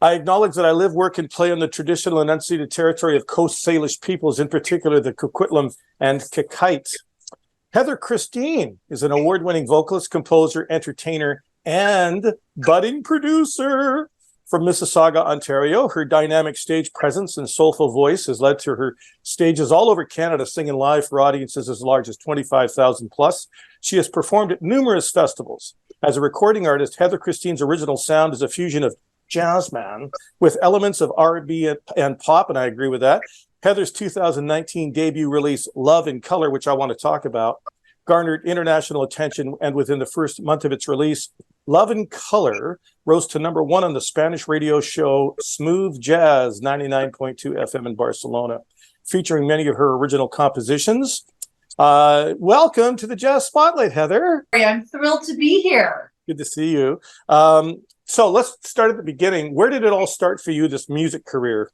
I acknowledge that I live, work, and play on the traditional and unceded territory of Coast Salish peoples, in particular the Coquitlam and Kakite. Heather Christine is an award-winning vocalist, composer, entertainer, and budding producer from Mississauga, Ontario. Her dynamic stage presence and soulful voice has led to her stages all over Canada, singing live for audiences as large as 25,000 plus. She has performed at numerous festivals. As a recording artist, Heather Christine's original sound is a fusion of jazzman with elements of R&B and pop, and I agree with that. Heather's 2019 debut release, Love in Color, which I want to talk about, garnered international attention, and within the first month of its release, Love in Color rose to number one on the Spanish radio show Smooth Jazz 99.2 FM in Barcelona, featuring many of her original compositions. Welcome to the Jazz Spotlight, Heather. I'm thrilled to be here. Good to see you. So let's start at the beginning. Where did it all start for you, this music career?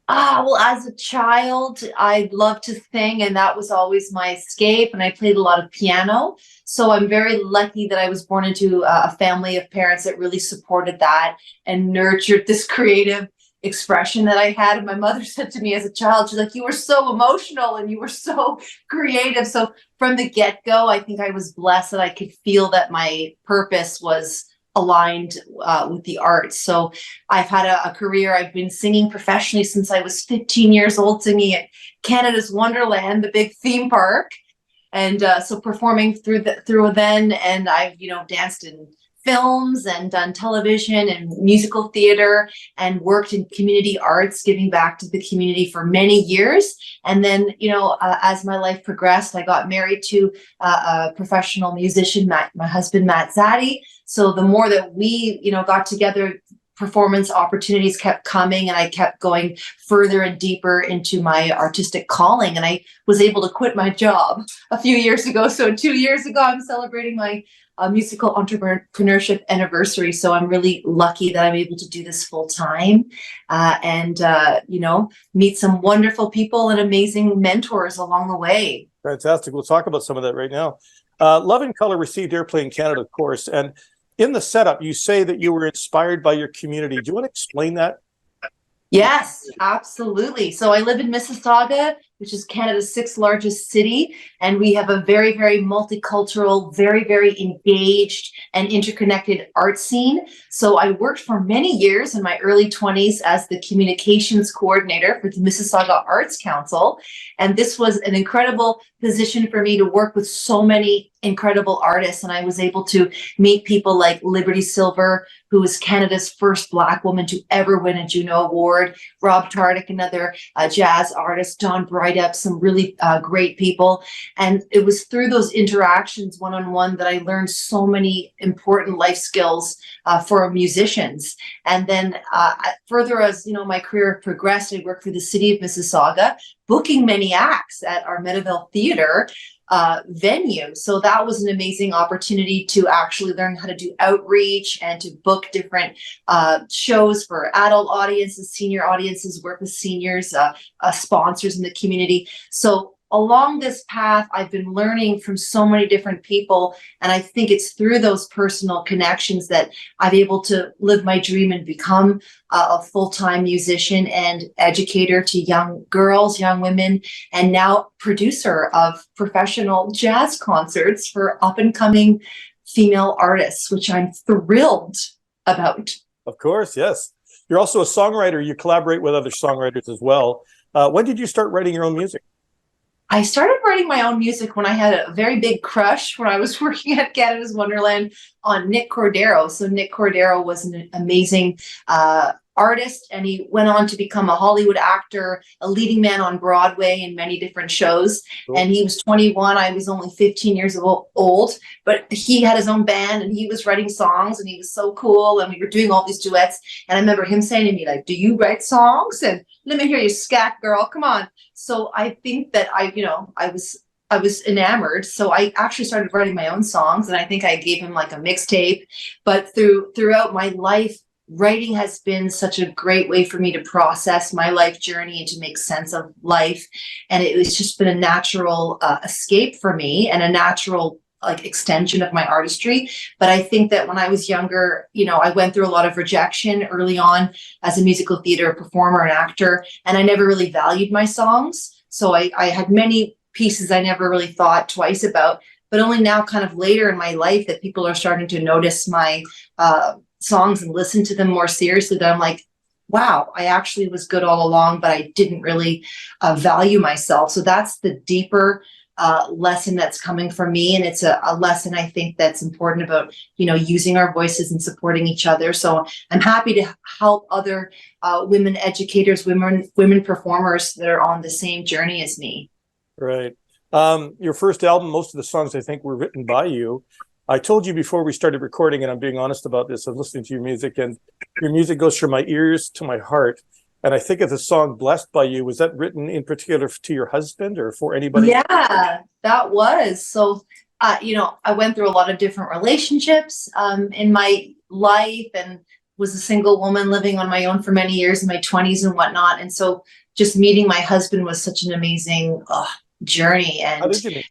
Well, as a child, I loved to sing, and that was always my escape. And I played a lot of piano. So I'm very lucky that I was born into a family of parents that really supported that and nurtured this creative expression that I had. And my mother said to me as a child, she's like, you were so emotional and you were so creative. So from the get-go, I think I was blessed that I could feel that my purpose was aligned with the arts. So I've had a career. I've been singing professionally since I was 15 years old, singing at Canada's Wonderland, the big theme park. And so performing through then, and I've, danced in films and done television and musical theater and worked in community arts, giving back to the community for many years. And then, as my life progressed, I got married to a professional musician, my husband, Matt Zaddy. So the more that we, got together, performance opportunities kept coming, and I kept going further and deeper into my artistic calling. And I was able to quit my job a few years ago. So 2 years ago, I'm celebrating my musical entrepreneurship anniversary. So I'm really lucky that I'm able to do this full time and meet some wonderful people and amazing mentors along the way. Fantastic. We'll talk about some of that right now. Love in Color received airplay in Canada, of course. And in the setup, you say that you were inspired by your community. Do you want to explain that? Yes, absolutely. So I live in Mississauga, which is Canada's sixth largest city. And we have a very, very multicultural, very, very engaged and interconnected art scene. So I worked for many years in my early 20s as the communications coordinator for the Mississauga Arts Council. And this was an incredible position for me to work with so many incredible artists. And I was able to meet people like Liberty Silver, who was Canada's first Black woman to ever win a Juno Award, Rob Tardik, another jazz artist, Don Brydup, some really great people. And it was through those interactions one-on-one that I learned so many important life skills for musicians. And then further as my career progressed, I worked for the city of Mississauga, booking many acts at our Meadowville Theatre venue. So that was an amazing opportunity to actually learn how to do outreach and to book different shows for adult audiences, senior audiences, work with seniors, sponsors in the community. So along this path, I've been learning from so many different people. And I think it's through those personal connections that I'm able to live my dream and become a full-time musician and educator to young girls, young women, and now producer of professional jazz concerts for up-and-coming female artists, which I'm thrilled about. Of course, yes. You're also a songwriter. You collaborate with other songwriters as well. When did you start writing your own music? I started writing my own music when I had a very big crush when I was working at Canada's Wonderland on Nick Cordero. So Nick Cordero was an amazing artist, and he went on to become a Hollywood actor, a leading man on Broadway in many different shows. Cool. And he was 21. I was only 15 years old, but he had his own band and he was writing songs and he was so cool. And we were doing all these duets. And I remember him saying to me, like, do you write songs? And let me hear you scat, girl. Come on. So I think that I was enamored. So I actually started writing my own songs, and I think I gave him like a mixtape. But throughout my life, writing has been such a great way for me to process my life journey and to make sense of life. And it was just been a natural escape for me and a natural like extension of my artistry. But I think that when I was younger, you know, I went through a lot of rejection early on as a musical theater performer and actor, and I never really valued my songs. So I had many pieces I never really thought twice about, but only now kind of later in my life that people are starting to notice my songs and listen to them more seriously, that I'm like, wow, I actually was good all along, but I didn't really value myself. So that's the deeper lesson that's coming from me. And it's a lesson I think that's important about, you know, using our voices and supporting each other. So I'm happy to help other women educators, women performers that are on the same journey as me. Right. Your first album, most of the songs I think were written by you. I told you before we started recording, and I'm being honest about this, I'm listening to your music, and your music goes from my ears to my heart. And I think of the song Blessed by You. Was that written in particular to your husband or for anybody? Yeah, that was. So, you know, I went through a lot of different relationships in my life, and was a single woman living on my own for many years in my 20s and whatnot. And so just meeting my husband was such an amazing journey. And How did you meet?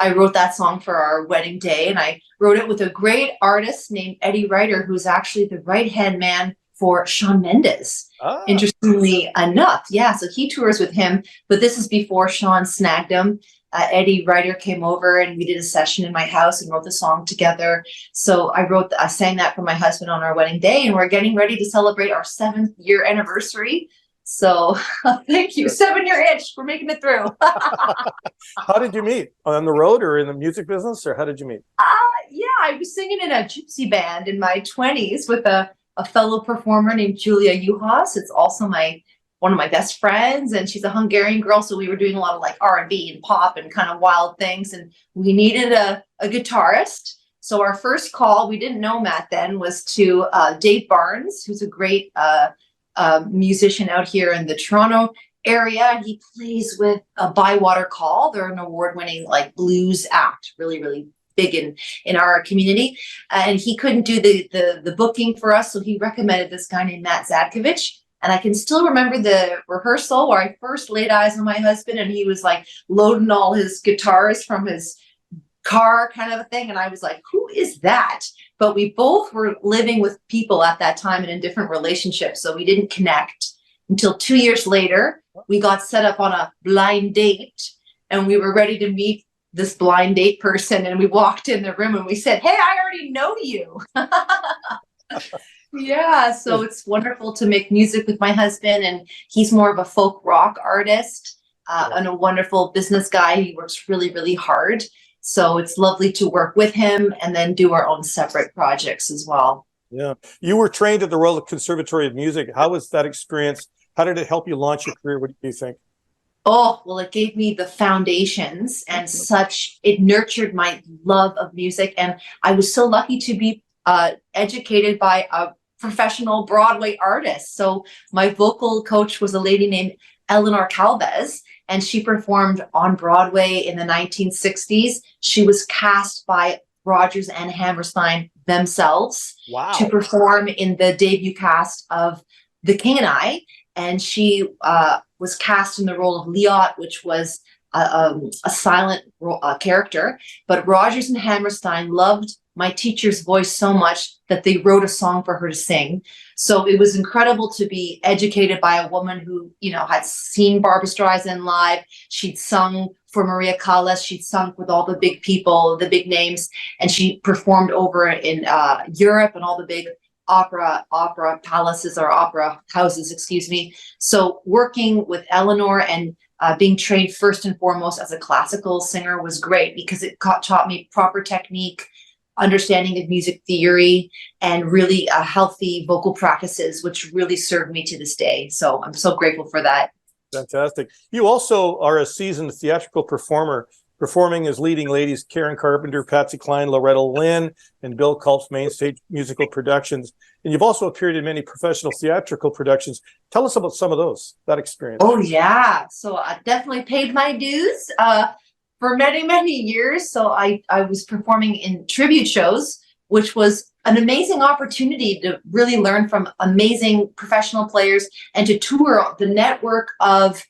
I wrote that song for our wedding day, and I wrote it with a great artist named Eddie Ryder, who's actually the right-hand man for Shawn Mendes. Interestingly enough. Yeah, so he tours with him, but this is before Shawn snagged him. Eddie Ryder came over and we did a session in my house and wrote the song together. So I sang that for my husband on our wedding day, and we're getting ready to celebrate our 7th year anniversary. So thank you. 7-year itch. We're making it through. How did you meet? On the road or in the music business, or how did you meet? Yeah, I was singing in a gypsy band in my 20s with a fellow performer named Julia Juhas. It's also one of my best friends, and she's a Hungarian girl. So we were doing a lot of like R&B and pop and kind of wild things, and we needed a guitarist. So our first call, we didn't know Matt then, was to Dave Barnes, who's a great musician out here in the Toronto area, and he plays with Bywater Call. They're an award-winning like blues act, really, really big in our community. And he couldn't do the booking for us, so he recommended this guy named Matt Zadkovich. And I can still remember the rehearsal where I first laid eyes on my husband, and he was like loading all his guitars from his car kind of a thing. And I was like, who is that? But we both were living with people at that time and in different relationships, so we didn't connect until 2 years later. We got set up on a blind date, and we were ready to meet this blind date person, and we walked in the room and we said, hey, I already know you. Yeah, so it's wonderful to make music with my husband, and he's more of a folk rock artist and a wonderful business guy. He works really, really hard. So it's lovely to work with him and then do our own separate projects as well. Yeah. You were trained at the Royal Conservatory of Music. How was that experience? How did it help you launch your career? What do you think? Oh, well, it gave me the foundations and such. It nurtured my love of music. And I was so lucky to be educated by a professional Broadway artist. So my vocal coach was a lady named Eleanor Calvez, and she performed on Broadway in the 1960s. She was cast by Rodgers and Hammerstein themselves to perform in the debut cast of The King and I. And she was cast in the role of Leot, which was a silent character. But Rodgers and Hammerstein loved my teacher's voice so much that they wrote a song for her to sing. So it was incredible to be educated by a woman who, you know, had seen Barbra Streisand live. She'd sung for Maria Callas. She'd sung with all the big people, the big names, and she performed over in Europe and all the big opera palaces or opera houses, excuse me. So working with Eleanor and being trained first and foremost as a classical singer was great, because it taught me proper technique, understanding of music theory, and really healthy vocal practices, which really served me to this day. So I'm so grateful for that. Fantastic. You also are a seasoned theatrical performer, performing as leading ladies Karen Carpenter, Patsy, Kline, Loretta Lynn, and Bill Culp's main stage musical productions. And you've also appeared in many professional theatrical productions. Tell us about some of those, that experience. Oh, yeah. So I definitely paid my dues for many, many years. So I was performing in tribute shows, which was an amazing opportunity to really learn from amazing professional players and to tour the network of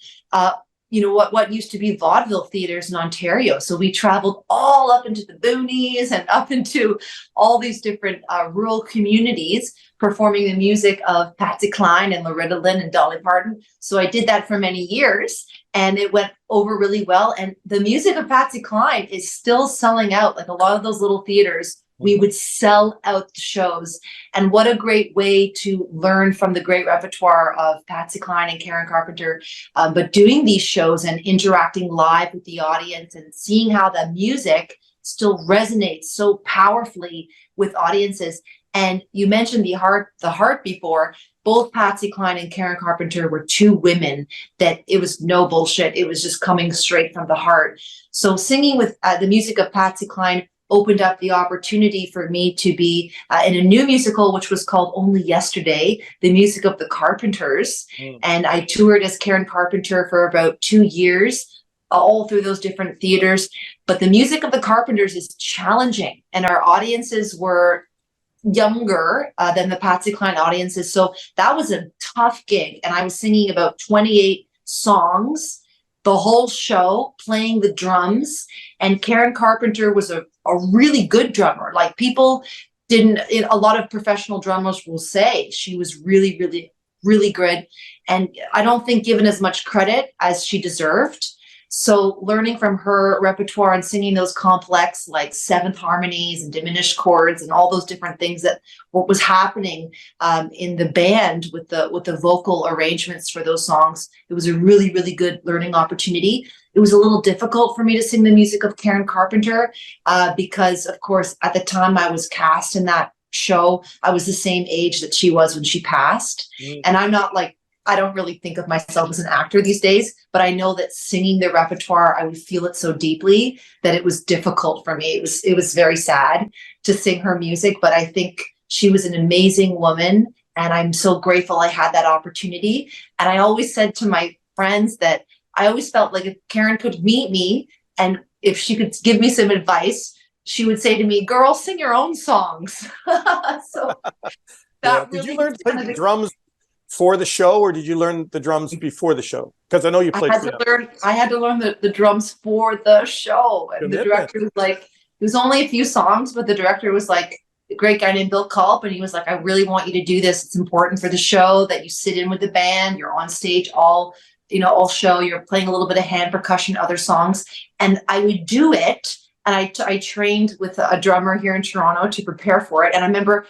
what used to be vaudeville theaters in Ontario. So we traveled all up into the boonies and up into all these different rural communities performing the music of Patsy Kline and Loretta Lynn and Dolly Parton. So I did that for many years and it went over really well. And the music of Patsy Kline is still selling out. Like a lot of those little theaters, we would sell out the shows. And what a great way to learn from the great repertoire of Patsy Kline and Karen Carpenter. But doing these shows and interacting live with the audience and seeing how the music still resonates so powerfully with audiences. And you mentioned the heart before. Both Patsy Kline and Karen Carpenter were two women that it was no bullshit. It was just coming straight from the heart. So singing with the music of Patsy Kline opened up the opportunity for me to be in a new musical, which was called Only Yesterday, the music of the Carpenters. And I toured as Karen Carpenter for about 2 years, all through those different theaters. But the music of the Carpenters is challenging, and our audiences were younger than the Patsy Kline audiences. So that was a tough gig. And I was singing about 28 songs, the whole show, playing the drums. And Karen Carpenter was a really good drummer. Like people a lot of professional drummers will say she was really, really, really good. And I don't think given as much credit as she deserved. So learning from her repertoire and singing those complex, like seventh harmonies and diminished chords and all those different things that what was happening in the band with the vocal arrangements for those songs, it was a really, really good learning opportunity. It was a little difficult for me to sing the music of Karen Carpenter because, of course, at the time I was cast in that show, I was the same age that she was when she passed. And I don't really think of myself as an actor these days, but I know that singing the repertoire, I would feel it so deeply that it was difficult for me. It was very sad to sing her music, but I think she was an amazing woman, and I'm so grateful I had that opportunity. And I always said to my friends that I always felt like if Karen could meet me and if she could give me some advice, she would say to me, "Girl, sing your own songs." So that Did you learn to play the drums for the show, or did you learn the drums before the show? Because I know you played. I had to learn the drums for the show, and the director was like, it was only a few songs, but the director was like, a great guy named Bill Culp, and he was like, "I really want you to do this. It's important for the show that you sit in with the band. You're on stage all show. You're playing a little bit of hand percussion, other songs." And I would do it, and I trained with a drummer here in Toronto to prepare for it. And I remember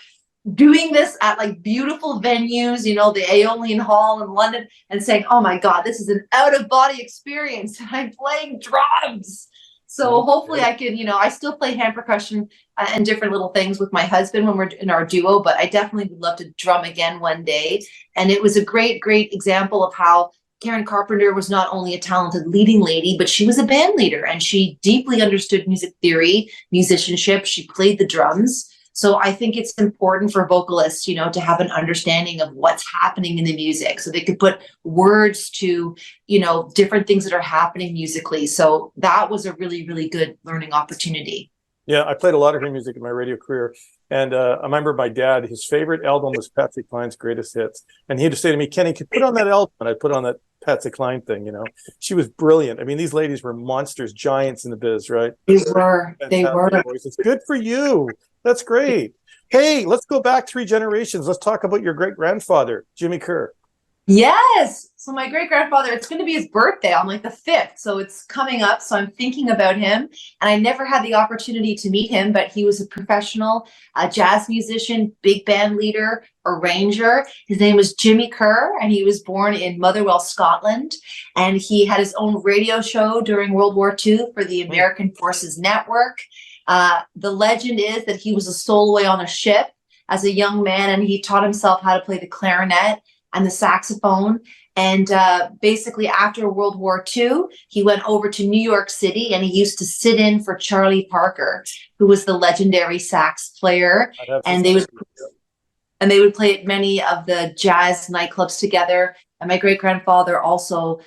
doing this at like beautiful venues, the Aeolian Hall in London, and saying, "Oh my God, this is an out-of-body experience. I'm playing drums." So hopefully I can, I still play hand percussion and different little things with my husband when we're in our duo, but I definitely would love to drum again one day. And it was a great, great example of how Karen Carpenter was not only a talented leading lady, but she was a band leader, and she deeply understood music theory, musicianship. She played the drums. So I think it's important for vocalists, to have an understanding of what's happening in the music so they could put words to, different things that are happening musically. So that was a really, really good learning opportunity. Yeah, I played a lot of her music in my radio career. And I remember my dad, his favorite album was Patsy Cline's Greatest Hits. And he'd say to me, "Kenny, could you put on that album?" And I'd put on that Patsy Kline thing, She was brilliant. I mean, these ladies were monsters, giants in the biz, right? They were. It's good for you. That's great. Hey, let's go back 3 generations. Let's talk about your great-grandfather, Jimmy Kerr. Yes. So my great-grandfather, it's going to be his birthday on like the 5th. So it's coming up. So I'm thinking about him. And I never had the opportunity to meet him, but he was a professional jazz musician, big band leader, arranger. His name was Jimmy Kerr, and he was born in Motherwell, Scotland. And he had his own radio show during World War II for the American Forces Network. The legend is that he was a stowaway on a ship as a young man, and he taught himself how to play the clarinet and the saxophone. And basically after World War II, he went over to New York City, and he used to sit in for Charlie Parker, who was the legendary sax player. And they would play at many of the jazz nightclubs together. And my great-grandfather also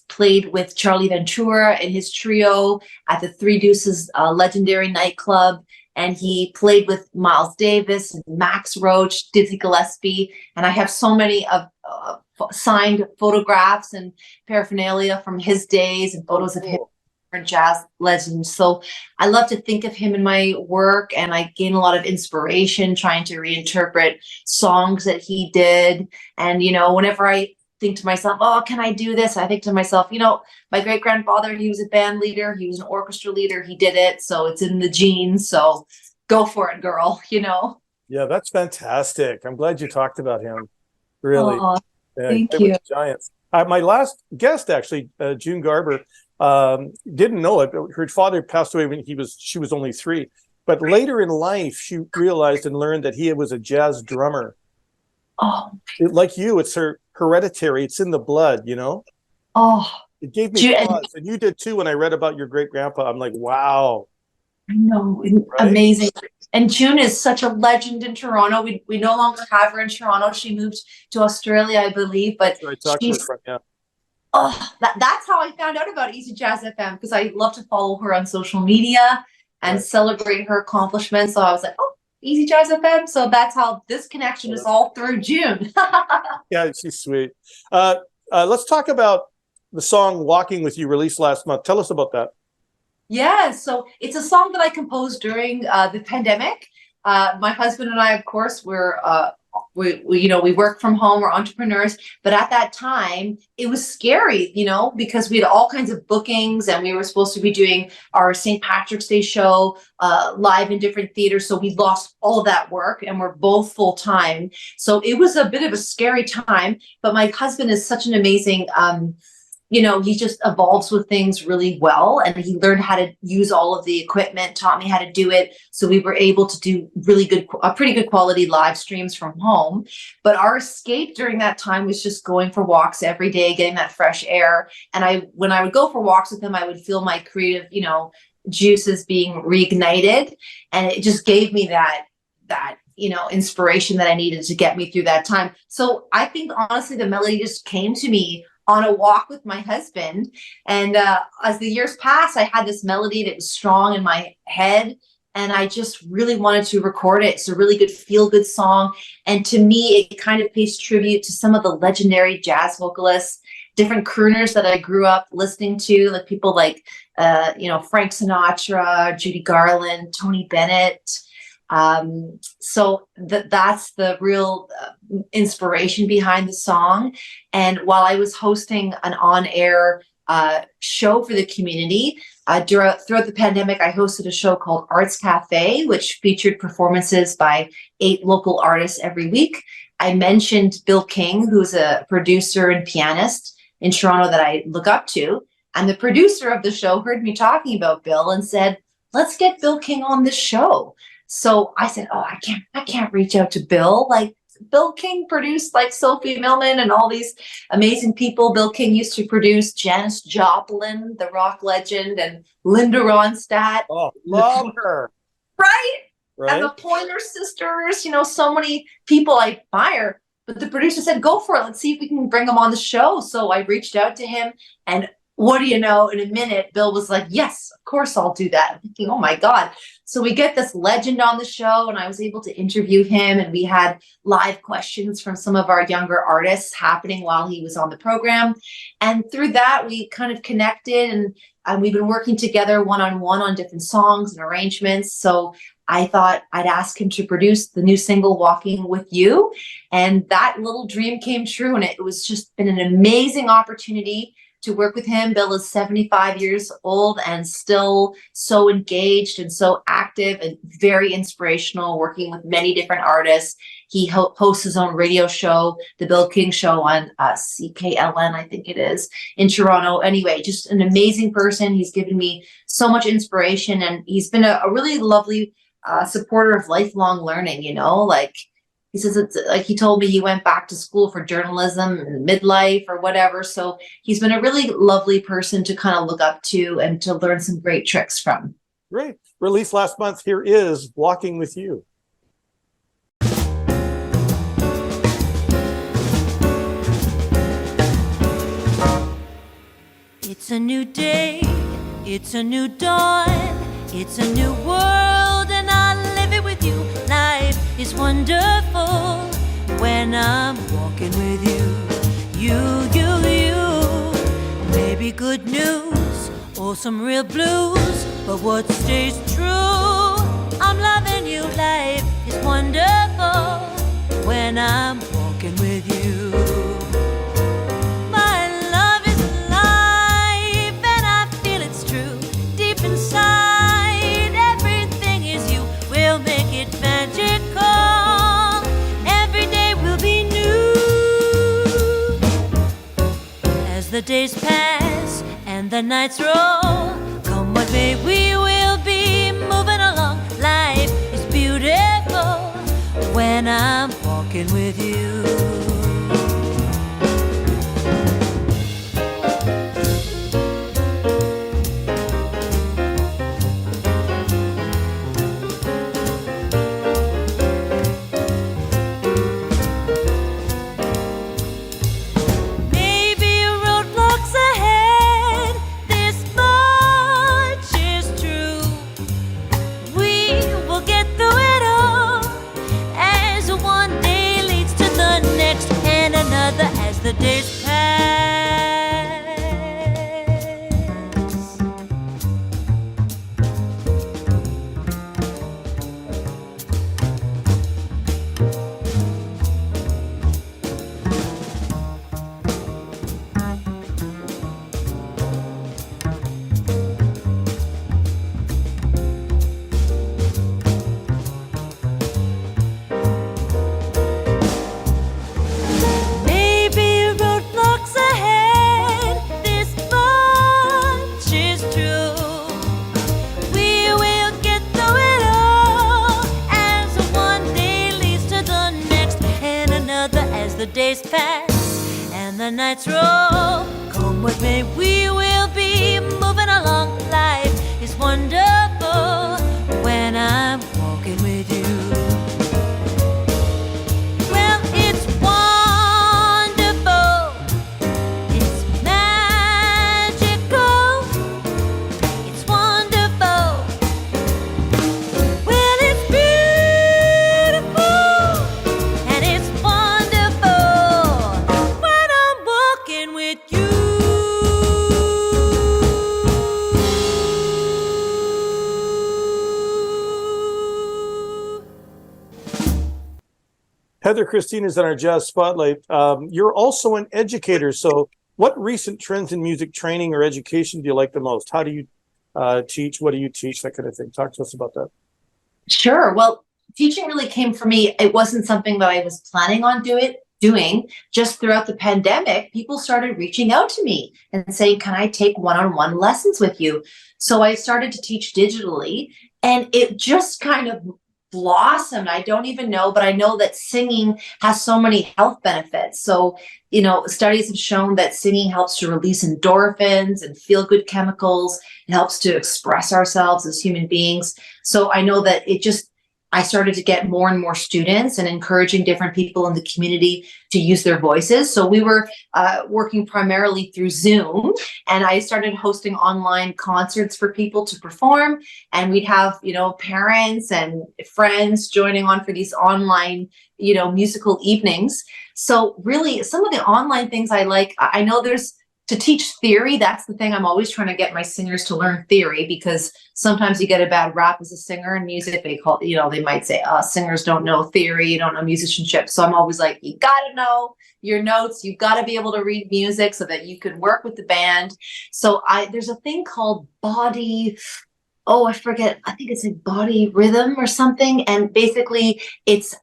played with Charlie Ventura in his trio at the Three Deuces legendary nightclub. And he played with Miles Davis and Max Roach, Dizzy Gillespie. And I have so many of signed photographs and paraphernalia from his days and photos of him, jazz legends. So I love to think of him in my work, and I gain a lot of inspiration trying to reinterpret songs that he did. And, you know, whenever I think to myself, oh, can I do this? I think to myself, you know, my great grandfather, he was a band leader. He was an orchestra leader. He did it. So it's in the genes. So go for it, girl, you know? Yeah, that's fantastic. I'm glad you talked about him. Really. Oh, thank you. Giants. My last guest, actually, June Garber, didn't know it. Her father passed away when she was only 3. But later in life, she realized and learned that he was a jazz drummer. Oh, Like you, it's hereditary. It's in the blood, you know? oh, It gave me pause. And you did too when I read about your great grandpa. I'm like, wow. I know. Right? Amazing. And June is such a legend in Toronto. We no longer have her in Toronto. She moved to Australia, I believe. But So I talked to her from, yeah. oh, that's how I found out about Easy Jazz FM, because I love to follow her on social media and celebrate her accomplishments. So I was like, oh, Easy Jazz FM. So that's how this connection is all through June. Yeah, she's sweet. Let's talk about the song Walking With You, released last month. Tell us about that. Yeah, so it's a song that I composed during the pandemic. My husband and I, of course, we work from home, we're entrepreneurs, but at that time it was scary, you know, because we had all kinds of bookings and we were supposed to be doing our St. Patrick's Day show live in different theaters. So we lost all of that work, and we're both full time. So it was a bit of a scary time, but my husband is such an amazing, you know, he just evolves with things really well, and he learned how to use all of the equipment, taught me how to do it. So we were able to do pretty good quality live streams from home. But our escape during that time was just going for walks every day, getting that fresh air. And when I would go for walks with him, I would feel my creative, you know, juices being reignited. And it just gave me that, you know, inspiration that I needed to get me through that time. So I think honestly, the melody just came to me on a walk with my husband. And as the years passed, I had this melody that was strong in my head, and I just really wanted to record it. It's a really good feel-good song. And to me, it kind of pays tribute to some of the legendary jazz vocalists, different crooners that I grew up listening to, like people like, you know, Frank Sinatra, Judy Garland, Tony Bennett. So that's the real inspiration behind the song. And while I was hosting an on-air show for the community throughout the pandemic, I hosted a show called Arts Cafe, which featured performances by 8 local artists every week. I mentioned Bill King, who's a producer and pianist in Toronto that I look up to. And the producer of the show heard me talking about Bill and said, let's get Bill King on this show. So I said, oh, I can't reach out to Bill. Like, Bill King produced like Sophie Millman and all these amazing people. Bill King used to produce Janis Joplin, the rock legend, and Linda Ronstadt. Oh, love her. Right? Right. And the Pointer Sisters, you know, so many people I admire. But the producer said, go for it. Let's see if we can bring him on the show. So I reached out to him, and what do you know, in a minute, Bill was like, yes, of course I'll do that. I'm thinking, oh my God. So we get this legend on the show, and I was able to interview him, and we had live questions from some of our younger artists happening while he was on the program. And through that, we kind of connected, and we've been working together one-on-one on different songs and arrangements. So I thought I'd ask him to produce the new single, Walking With You. And that little dream came true, and it was just been an amazing opportunity to work with him. Bill is 75 years old and still so engaged and so active and very inspirational, working with many different artists. He hosts his own radio show, The Bill King Show, on CKLN, I think it is, in Toronto. Anyway, just an amazing person. He's given me so much inspiration, and he's been a really lovely supporter of lifelong learning, you know, like, he says, it's like, he told me he went back to school for journalism and midlife or whatever. So he's been a really lovely person to kind of look up to and to learn some great tricks from. Great. Released last month. Here is Walking With You. It's a new day, it's a new dawn, it's a new world, and I live it with you. Life is wonderful when I'm walking with you. news or some real blues, but what stays true, I'm loving you. Life is wonderful when I'm walking with you. My love is life and I feel it's true. Deep inside, everything is you. We'll make it magical. Every day will be new. As the days pass and the nights roll, come what may, we will be moving along. Life is beautiful when I'm walking with you. Maybe roadblocks ahead, this much is true. We will get through it all, as one day leads to the next and another as the days pass. Maybe roadblocks ahead, this much is true. We will get through it all, as one day leads to the next and another as the days pass and the nights roll. Come what may, we will be moving along. Life is wonderful when I'm walking with you. Well, it's wonderful, it's magical, it's wonderful. Well, it's beautiful and it's wonderful when I'm walking with you. Heather Christine is in our Jazz Spotlight. You're also an educator. So what recent trends in music training or education do you like the most? How do you teach? What do you teach? That kind of thing. Talk to us about that. Sure. Well, teaching really came for me. It wasn't something that I was planning on doing. Just throughout the pandemic, people started reaching out to me and saying, can I take one-on-one lessons with you? So I started to teach digitally, and it just kind of blossomed. I don't even know, but I know that singing has so many health benefits. So, studies have shown that singing helps to release endorphins and feel-good chemicals. It helps to express ourselves as human beings. So I know that I started to get more and more students and encouraging different people in the community to use their voices. So we were working primarily through Zoom, and I started hosting online concerts for people to perform. And we'd have, parents and friends joining on for these online, musical evenings. So really, some of the online things I like, I know to teach theory, that's the thing. I'm always trying to get my singers to learn theory, because sometimes you get a bad rap as a singer in music. They they might say, singers don't know theory, you don't know musicianship. So I'm always like, you got to know your notes. You've got to be able to read music so that you can work with the band. So there's a thing called body, I forget. I think it's like body rhythm or something. And basically it's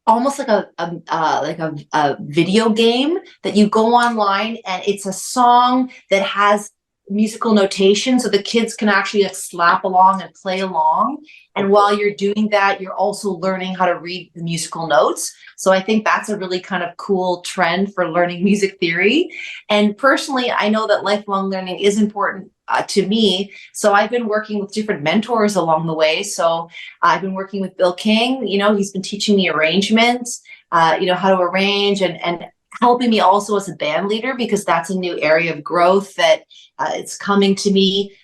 almost like a video game that you go online, and it's a song that has musical notation, so the kids can actually slap along and play along. And while you're doing that, you're also learning how to read the musical notes. So I think that's a really kind of cool trend for learning music theory. And personally, I know that lifelong learning is important to me. So I've been working with different mentors along the way. So I've been working with Bill King. He's been teaching me arrangements, how to arrange, and helping me also as a band leader, because that's a new area of growth that it's coming to me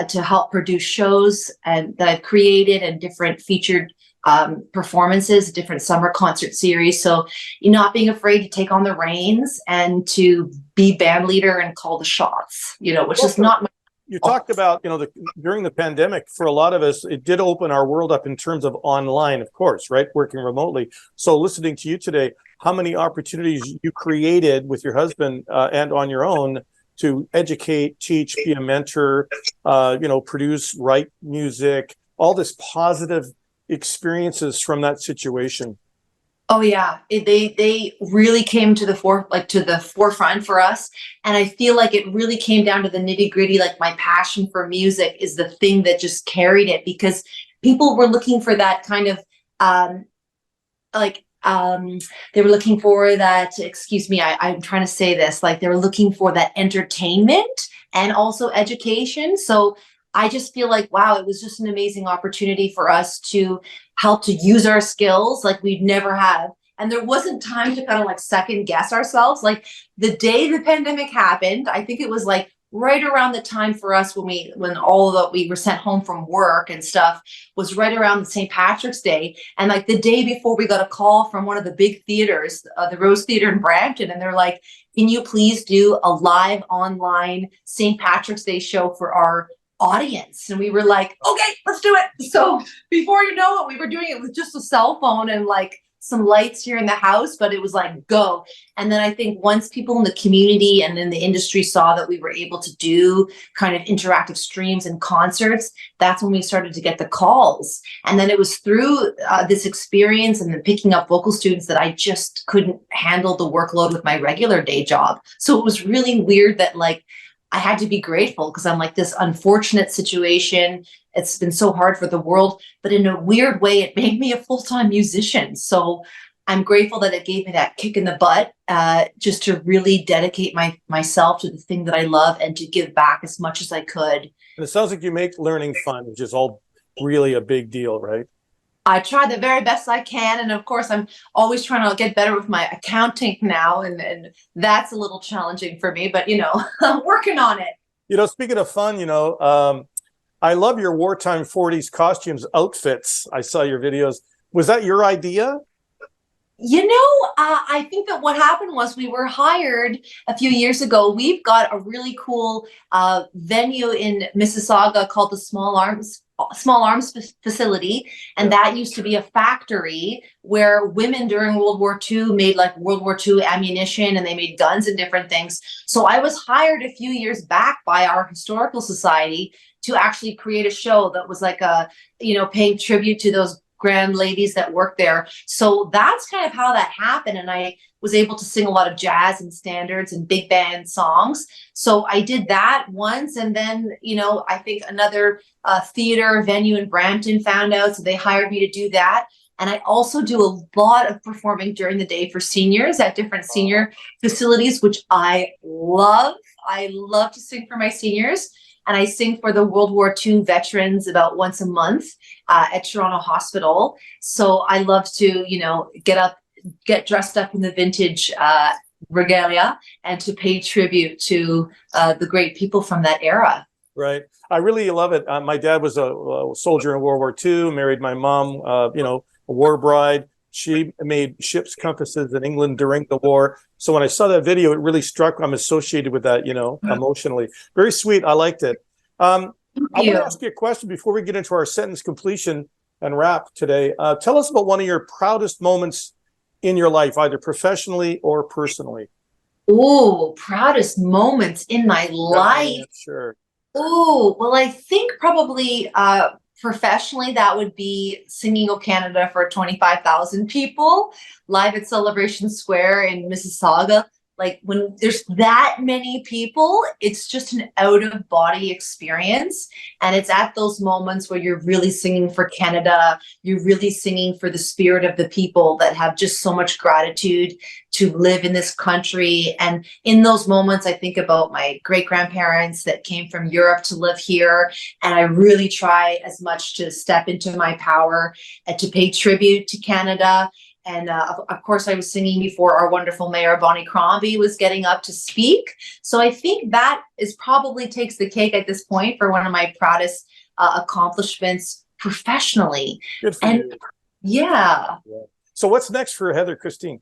to help produce shows and that I've created, and different featured performances, different summer concert series. So you're not being afraid to take on the reins and to be band leader and call the shots, which is not. You talked about, during the pandemic, for a lot of us, it did open our world up in terms of online, of course, right? Working remotely. So listening to you today, how many opportunities you created with your husband and on your own to educate, teach, be a mentor, produce, write music, all this positive experiences from that situation. Oh yeah, they really came to the forefront for us, and I feel like it really came down to the nitty gritty. Like my passion for music is the thing that just carried it, because people were looking for that kind of they were looking for that. Excuse me, I'm trying to say this. Like they were looking for that entertainment and also education. So I just feel like, wow, it was just an amazing opportunity for us to help to use our skills like we'd never have. And there wasn't time to kind of like second guess ourselves. Like the day the pandemic happened, I think it was like right around the time for us when we were sent home from work and stuff, was right around the St. Patrick's Day. And like the day before, we got a call from one of the big theaters, the Rose Theater in Brampton. And they're like, can you please do a live online St. Patrick's Day show for our audience? And we were like, okay, let's do it. So before you know it, we were doing it with just a cell phone and like some lights here in the house, but it was like, go. And then I think once people in the community and in the industry saw that we were able to do kind of interactive streams and concerts, that's when we started to get the calls. And then it was through this experience and then picking up vocal students that I just couldn't handle the workload with my regular day job. So it was really weird that like I had to be grateful, because I'm like, this unfortunate situation, it's been so hard for the world, but in a weird way, it made me a full-time musician. So I'm grateful that it gave me that kick in the butt, just to really dedicate myself to the thing that I love and to give back as much as I could. And it sounds like you make learning fun, which is all really a big deal, right? I try the very best I can. And of course, I'm always trying to get better with my accounting now. And that's a little challenging for me, but, I'm working on it. Speaking of fun, I love your wartime 40s costumes, outfits. I saw your videos. Was that your idea? I think that what happened was we were hired a few years ago. We've got a really cool venue in Mississauga called the Small Arms facility, and that used to be a factory where women during World War II made like World War II ammunition, and they made guns and different things. So I was hired a few years back by our historical society to actually create a show that was like paying tribute to those grand ladies that worked there. So that's kind of how that happened. And I was able to sing a lot of jazz and standards and big band songs. So I did that once. And then, I think another theater venue in Brampton found out. So they hired me to do that. And I also do a lot of performing during the day for seniors at different senior facilities, which I love. I love to sing for my seniors. And I sing for the World War II veterans about once a month at Toronto Hospital. So I love to, get dressed up in the vintage regalia and to pay tribute to the great people from that era. Right. I really love it. My dad was a soldier in World War II, married my mom, a war bride. She made ship's compasses in England during the war. So when I saw that video, it really struck. I'm associated with that, emotionally. Very sweet. I liked it. I want to ask you a question before we get into our sentence completion and wrap today. Tell us about one of your proudest moments in your life, either professionally or personally. Oh, proudest moments in my life. Yeah, sure. Oh, well, I think probably professionally, that would be singing O Canada for 25,000 people live at Celebration Square in Mississauga. Like when there's that many people, it's just an out-of-body experience. And it's at those moments where you're really singing for Canada. You're really singing for the spirit of the people that have just so much gratitude to live in this country. And in those moments, I think about my great-grandparents that came from Europe to live here. And I really try as much to step into my power and to pay tribute to Canada. And of course, I was singing before our wonderful mayor, Bonnie Crombie, was getting up to speak. So I think that is probably takes the cake at this point for one of my proudest accomplishments professionally. Good for and you. Yeah. So what's next for Heather Christine?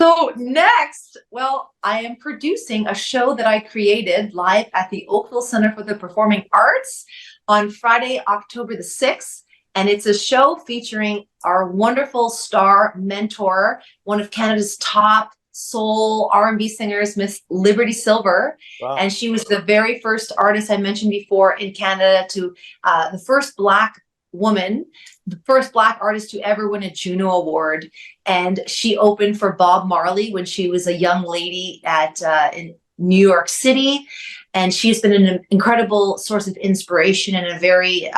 So next, well, I am producing a show that I created live at the Oakville Center for the Performing Arts on Friday, October the 6th. And it's a show featuring our wonderful star mentor, one of Canada's top soul R&B singers, Miss Liberty Silver. Wow. And she was the very first artist I mentioned before in Canada to, the first Black woman, the first Black artist to ever win a Juno Award. And she opened for Bob Marley when she was a young lady in New York City. And she's been an incredible source of inspiration and a very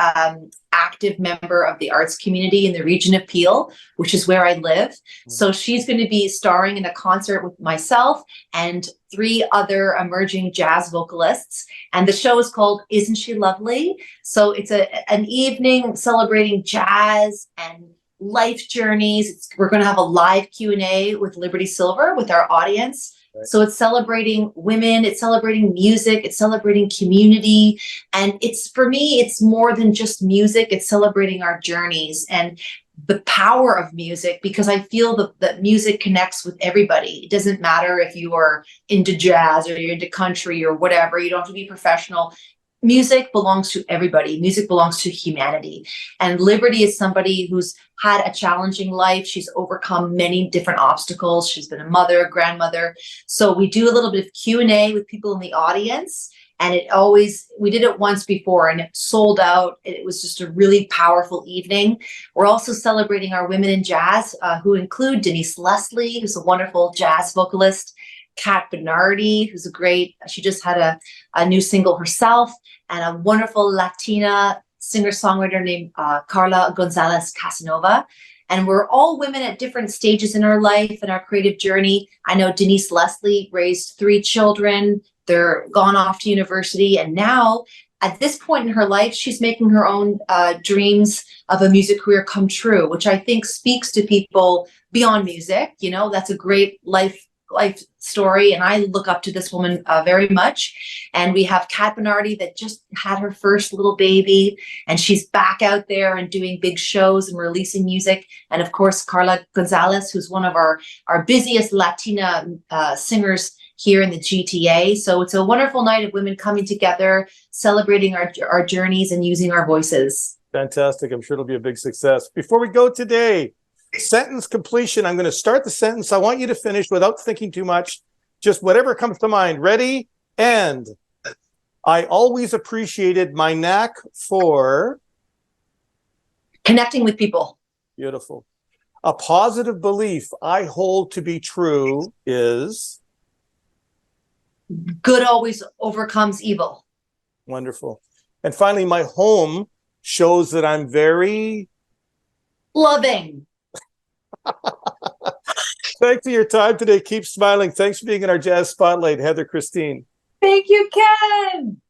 active member of the arts community in the region of Peel, which is where I live. So she's going to be starring in a concert with myself and 3 other emerging jazz vocalists. And the show is called Isn't She Lovely? So it's an evening celebrating jazz and life journeys. We're going to have a live Q&A with Liberty Silver with our audience. So it's celebrating women, it's celebrating music, it's celebrating community. And it's, for me, it's more than just music. It's celebrating our journeys and the power of music, because I feel that music connects with everybody. It doesn't matter if you are into jazz or you're into country or whatever. You don't have to be professional. Music belongs to everybody. Music belongs to humanity. And Liberty is somebody who's had a challenging life. She's overcome many different obstacles. She's been a mother, a grandmother. So we do a little bit of Q&A with people in the audience. And we did it once before and it sold out. It was just a really powerful evening. We're also celebrating our women in jazz, who include Denise Leslie, who's a wonderful jazz vocalist, Kat Bernardi, who's she just had a new single herself, and a wonderful Latina singer-songwriter named Carla Gonzalez Casanova. And we're all women at different stages in our life and our creative journey. I know Denise Leslie raised 3 children. They're gone off to university. And now, at this point in her life, she's making her own dreams of a music career come true, which I think speaks to people beyond music. You know, that's a great life story, and I look up to this woman very much. And we have Kat Bernardi that just had her first little baby, and she's back out there and doing big shows and releasing music. And of course, Carla Gonzalez, who's one of our busiest Latina singers here in the GTA. So it's a wonderful night of women coming together, celebrating our journeys and using our voices. Fantastic. I'm sure it'll be a big success. Before we go today, sentence completion. I'm going to start the sentence. I want you to finish without thinking too much. Just whatever comes to mind. Ready? And I always appreciated my knack for connecting with people. Beautiful. A positive belief I hold to be true is good always overcomes evil. Wonderful. And finally, my home shows that I'm very loving. Thanks for your time today. Keep smiling. Thanks for being in our Jazz Spotlight, Heather Christine. Thank you, Ken.